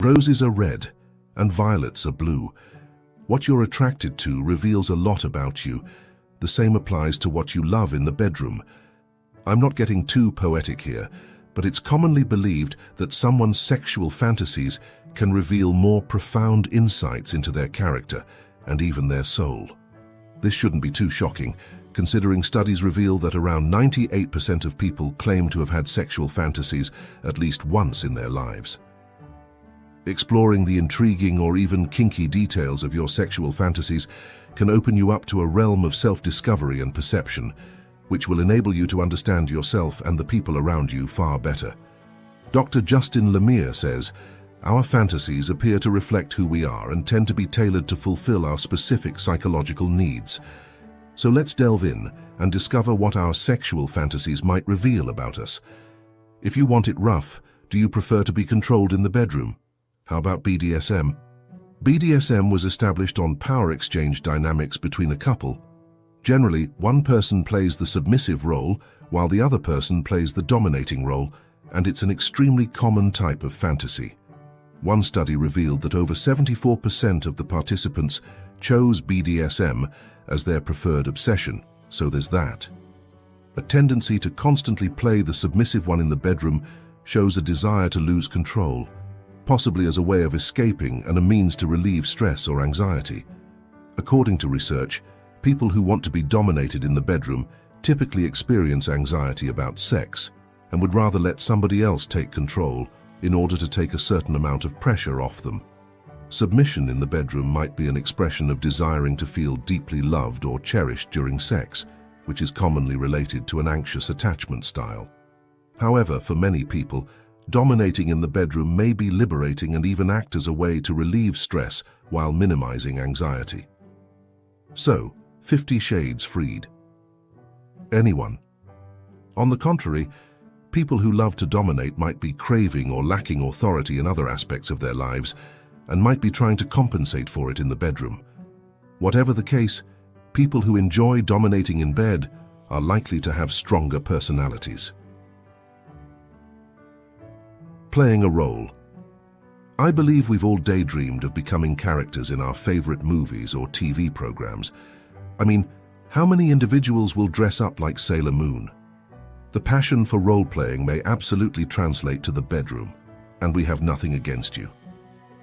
Roses are red and violets are blue. What you're attracted to reveals a lot about you. The same applies to what you love in the bedroom. I'm not getting too poetic here, but it's commonly believed that someone's sexual fantasies can reveal more profound insights into their character and even their soul. This shouldn't be too shocking, considering studies reveal that around 98% of people claim to have had sexual fantasies at least once in their lives. Exploring the intriguing or even kinky details of your sexual fantasies can open you up to a realm of self-discovery and perception, which will enable you to understand yourself and the people around you far better. Dr. Justin Lemire says, "Our fantasies appear to reflect who we are and tend to be tailored to fulfill our specific psychological needs. So let's delve in and discover what our sexual fantasies might reveal about us. If you want it rough, do you prefer to be controlled in the bedroom? How about BDSM? BDSM was established on power exchange dynamics between a couple. Generally, one person plays the submissive role while the other person plays the dominating role, and it's an extremely common type of fantasy. One study revealed that over 74% of the participants chose BDSM as their preferred obsession, so there's that. A tendency to constantly play the submissive one in the bedroom shows a desire to lose control, possibly as a way of escaping and a means to relieve stress or anxiety. According to research, people who want to be dominated in the bedroom typically experience anxiety about sex and would rather let somebody else take control in order to take a certain amount of pressure off them. Submission in the bedroom might be an expression of desiring to feel deeply loved or cherished during sex, which is commonly related to an anxious attachment style. However, for many people, dominating in the bedroom may be liberating and even act as a way to relieve stress while minimizing anxiety. So, 50 Shades Freed. Anyone? On the contrary, people who love to dominate might be craving or lacking authority in other aspects of their lives and might be trying to compensate for it in the bedroom. Whatever the case, people who enjoy dominating in bed are likely to have stronger personalities. Playing a role. I believe we've all daydreamed of becoming characters in our favorite movies or TV programs. I mean, how many individuals will dress up like Sailor Moon? The passion for role-playing may absolutely translate to the bedroom, and we have nothing against you.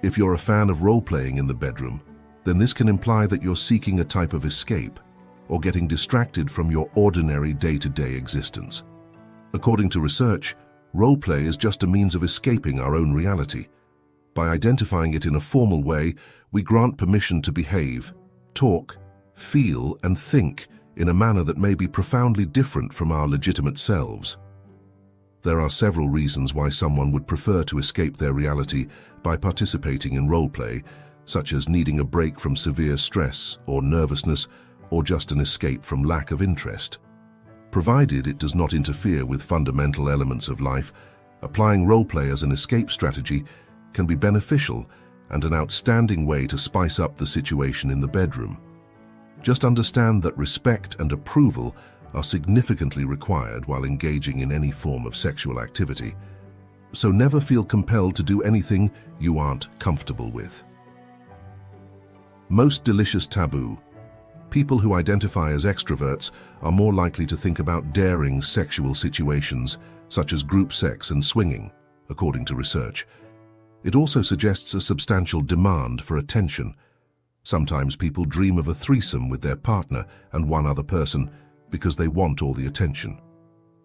If you're a fan of role-playing in the bedroom, then this can imply that you're seeking a type of escape or getting distracted from your ordinary day-to-day existence. According to research, role-play is just a means of escaping our own reality. By identifying it in a formal way, we grant permission to behave, talk, feel, and think in a manner that may be profoundly different from our legitimate selves. There are several reasons why someone would prefer to escape their reality by participating in roleplay, such as needing a break from severe stress or nervousness, or just an escape from lack of interest. Provided it does not interfere with fundamental elements of life, applying roleplay as an escape strategy can be beneficial and an outstanding way to spice up the situation in the bedroom. Just understand that respect and approval are significantly required while engaging in any form of sexual activity, so never feel compelled to do anything you aren't comfortable with. Most delicious taboo. People who identify as extroverts are more likely to think about daring sexual situations, such as group sex and swinging, according to research. It also suggests a substantial demand for attention. Sometimes people dream of a threesome with their partner and one other person because they want all the attention.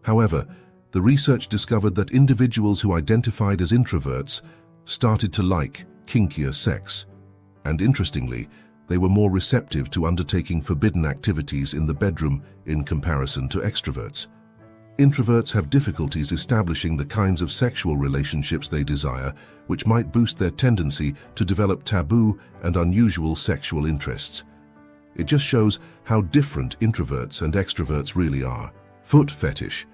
However, the research discovered that individuals who identified as introverts started to like kinkier sex, and interestingly, they were more receptive to undertaking forbidden activities in the bedroom in comparison to extroverts. Introverts have difficulties establishing the kinds of sexual relationships they desire, which might boost their tendency to develop taboo and unusual sexual interests. It just shows how different introverts and extroverts really are. Foot fetish.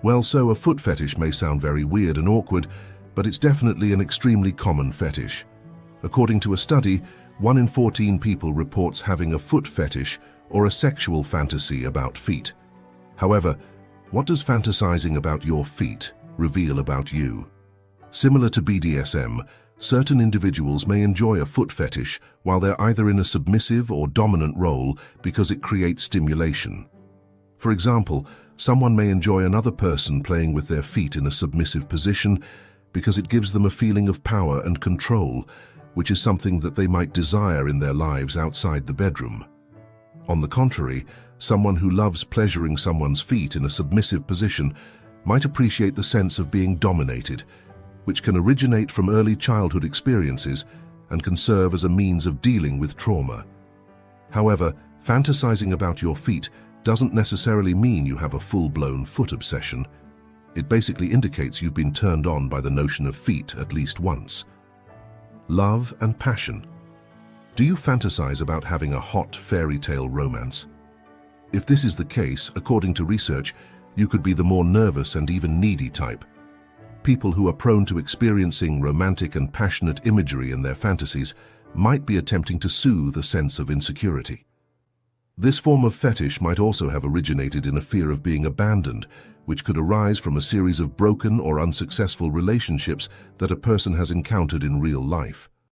Well, so a foot fetish may sound very weird and awkward, but it's definitely an extremely common fetish. According to a study, 1 in 14 people reports having a foot fetish or a sexual fantasy about feet. However, what does fantasizing about your feet reveal about you? Similar to BDSM, certain individuals may enjoy a foot fetish while they're either in a submissive or dominant role because it creates stimulation. For example, someone may enjoy another person playing with their feet in a submissive position because it gives them a feeling of power and control, which is something that they might desire in their lives outside the bedroom. On the contrary, someone who loves pleasuring someone's feet in a submissive position might appreciate the sense of being dominated, which can originate from early childhood experiences and can serve as a means of dealing with trauma. However, fantasizing about your feet doesn't necessarily mean you have a full-blown foot obsession. It basically indicates you've been turned on by the notion of feet at least once. Love and passion. Do you fantasize about having a hot fairy tale romance? If this is the case, according to research, you could be the more nervous and even needy type. People who are prone to experiencing romantic and passionate imagery in their fantasies might be attempting to soothe a sense of insecurity. This form of fetish might also have originated in a fear of being abandoned, which could arise from a series of broken or unsuccessful relationships that a person has encountered in real life.